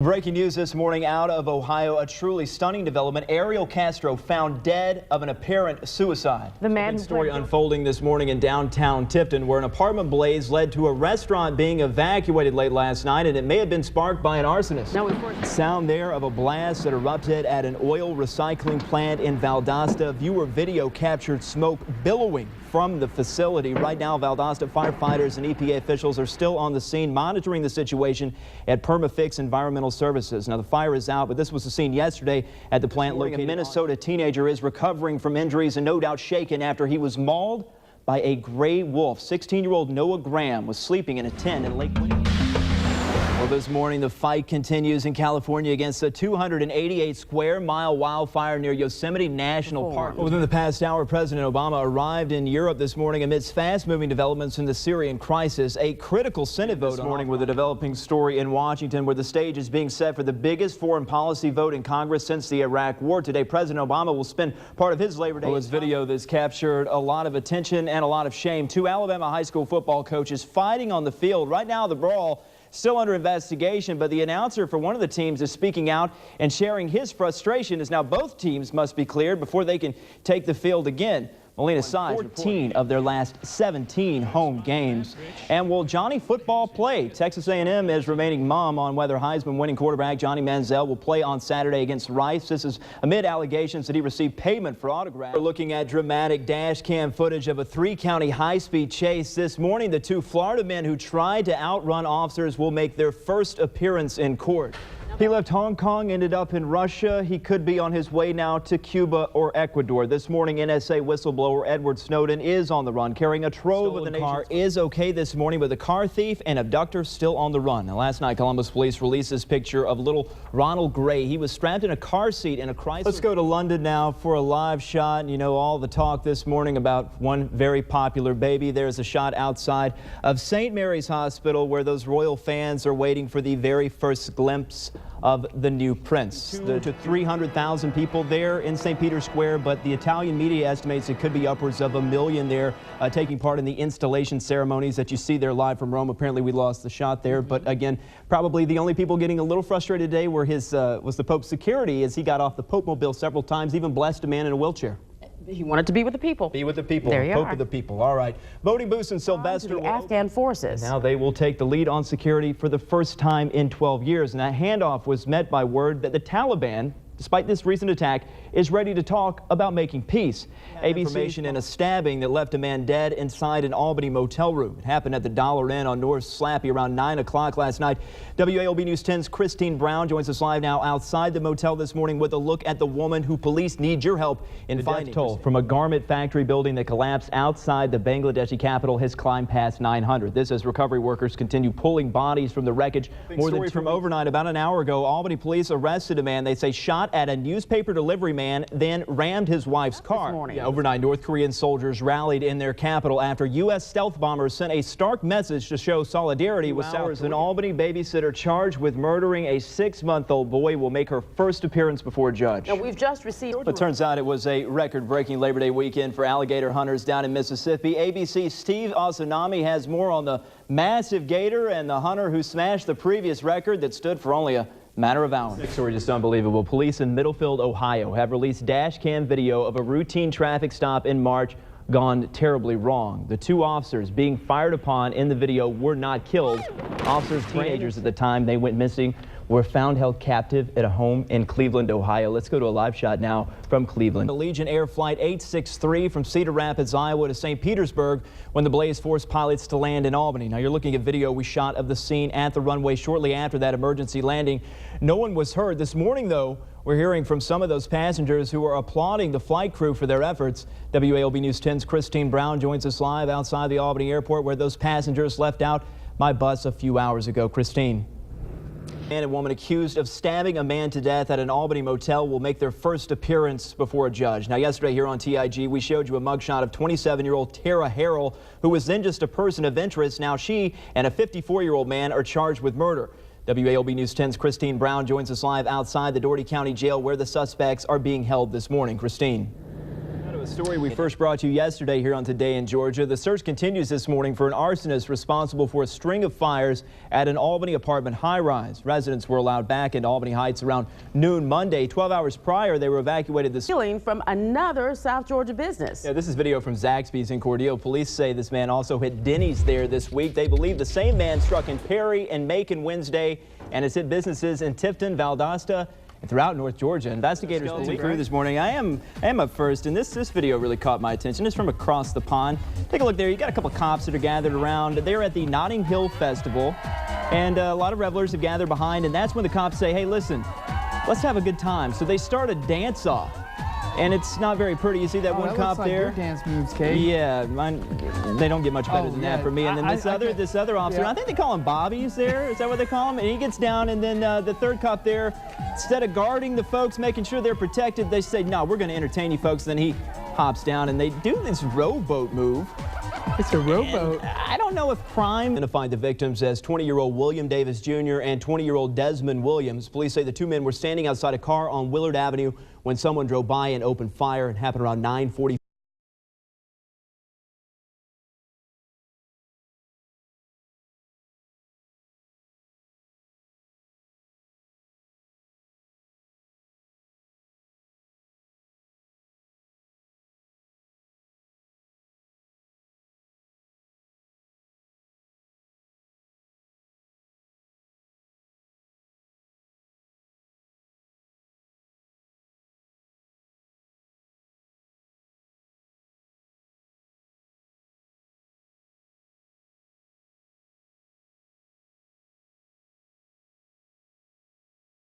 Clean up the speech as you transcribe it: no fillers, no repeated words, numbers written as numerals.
Breaking news this morning out of Ohio, a truly stunning development. Ariel Castro found dead of an apparent suicide. The big story unfolding this morning in downtown Tifton, where an apartment blaze led to a restaurant being evacuated late last night, and it may have been sparked by an arsonist. Sound there of a blast that erupted at an oil recycling plant in Valdosta. Viewer video captured smoke billowing from the facility. Right now, Valdosta firefighters and EPA officials are still on the scene monitoring the situation at Perma-Fix Environmental Services. Now, the fire is out, but this was the scene yesterday at the plant located. A Minnesota teenager is recovering from injuries and no doubt shaken after he was mauled by a gray wolf. 16-year-old Noah Graham was sleeping in a tent in Lake Winnie. Well, this morning, the fight continues in California against a 288 square mile wildfire near Yosemite National Park. Within the past hour, President Obama arrived in Europe this morning amidst fast-moving developments in the Syrian crisis. A critical Senate vote this morning with a developing story in Washington, where the stage is being set for the biggest foreign policy vote in Congress since the Iraq War. Today, President Obama will spend part of his Labor Day. This video that's captured a lot of attention and a lot of shame. Two Alabama high school football coaches fighting on the field. Right now, the brawl still under investigation, but the announcer for one of the teams is speaking out and sharing his frustration as now both teams must be cleared before they can take the field again. Melina Sides, 14 of their last 17 home games. And will Johnny football play? Texas A&M is remaining mum on whether Heisman winning quarterback Johnny Manziel will play on Saturday against Rice. This is amid allegations that he received payment for autographs. We're looking at dramatic dash cam footage of a three-county high-speed chase. This morning, the two Florida men who tried to outrun officers will make their first appearance in court. He left Hong Kong, ended up in Russia. He could be on his way now to Cuba or Ecuador. This morning, NSA whistleblower Edward Snowden is on the run, carrying a trove of the nation's car is okay this morning, but the car thief and abductor still on the run. Now, last night, Columbus police released this picture of little Ronald Gray. He was strapped in a car seat in a Chrysler. Let's go to London now for a live shot. You know, all the talk this morning about one very popular baby. There's a shot outside of St. Mary's Hospital where those royal fans are waiting for the very first glimpse of the new prince. To 300,000 people there in St. Peter's Square, but the Italian media estimates it could be upwards of 1 million there taking part in the installation ceremonies that you see there live from Rome. Apparently we lost the shot there, but again, probably the only people getting a little frustrated today were was the Pope's security as he got off the Pope-mobile several times, even blessed a man in a wheelchair. He wanted to be with the people. Be with the people. There you Pope are. of the people. All right. Voting booths in Sylvester. The Afghan forces. Now they will take the lead on security for the first time in 12 years. And that handoff was met by word that the Taliban, despite this recent attack, is ready to talk about making peace. ABC information in a stabbing that left a man dead inside an Albany motel room. It happened at the Dollar Inn on North Slappy around 9 o'clock last night. WALB News 10's Christine Brown joins us live now outside the motel this morning with a look at the woman who police need your help in finding. The death toll from a garment factory building that collapsed outside the Bangladeshi capital has climbed past 900. This as recovery workers continue pulling bodies from the wreckage. More than from overnight, about an hour ago, Albany police arrested a man they say shot at a newspaper delivery man, then rammed his wife's car. Overnight, North Korean soldiers rallied in their capital after U.S. stealth bombers sent a stark message to show solidarity with South Korea. An Albany babysitter charged with murdering a 6-month-old boy will make her first appearance before a judge. Now, we've just received. But turns out it was a record-breaking Labor Day weekend for alligator hunters down in Mississippi. ABC's Steve Asanami has more on the massive gator and the hunter who smashed the previous record that stood for only a matter of hours. Next story, just unbelievable. Police in Middlefield, Ohio have released dash cam video of a routine traffic stop in March gone terribly wrong. The two officers being fired upon in the video were not killed. Officers, teenagers at the time they went missing, were found held captive at a home in Cleveland, Ohio. Let's go to a live shot now from Cleveland. Allegiant Air Flight 863 from Cedar Rapids, Iowa to St. Petersburg when the blaze forced pilots to land in Albany. Now you're looking at video we shot of the scene at the runway shortly after that emergency landing. No one was hurt. This morning, though, we're hearing from some of those passengers who are applauding the flight crew for their efforts. WALB News 10's Christine Brown joins us live outside the Albany airport where those passengers left out my bus a few hours ago. Christine. Man and woman accused of stabbing a man to death at an Albany motel will make their first appearance before a judge. Now, yesterday here on TIG, we showed you a mugshot of 27-year-old Tara Harrell, who was then just a person of interest. Now she and a 54-year-old man are charged with murder. WALB News 10's Christine Brown joins us live outside the Dougherty County Jail where the suspects are being held this morning. Christine. A story we first brought you yesterday here on Today in Georgia. The search continues this morning for an arsonist responsible for a string of fires at an Albany apartment high-rise. Residents were allowed back into Albany Heights around noon Monday. 12 hours prior, they were evacuated this stealing from another South Georgia business. Yeah, this is video from Zaxby's in Cordele. Police say this man also hit Denny's there this week. They believe the same man struck in Perry and Macon Wednesday and has hit businesses in Tifton, Valdosta, and throughout North Georgia. Investigators believe through this morning. I am up first, and this video really caught my attention. It's from across the pond. Take a look there. You got a couple cops that are gathered around. They're at the Notting Hill Festival, and a lot of revelers have gathered behind, and that's when the cops say, hey, listen, let's have a good time. So they start a dance-off. And it's not very pretty. You see that one cop looks like there? Your dance moves, Cade. Yeah, mine. They don't get much better than that for me. And then this other officer, I think they call him Bobby's there. Is that what they call him? And he gets down, and then the third cop there, instead of guarding the folks, making sure they're protected, they say, no, we're going to entertain you folks. And then he hops down, and they do this rowboat move. It's a rowboat. I don't know if crime identified the victims as 20-year-old William Davis Jr. and 20-year-old Desmond Williams. Police say the two men were standing outside a car on Willard Avenue when someone drove by and opened fire. It happened around 9:40.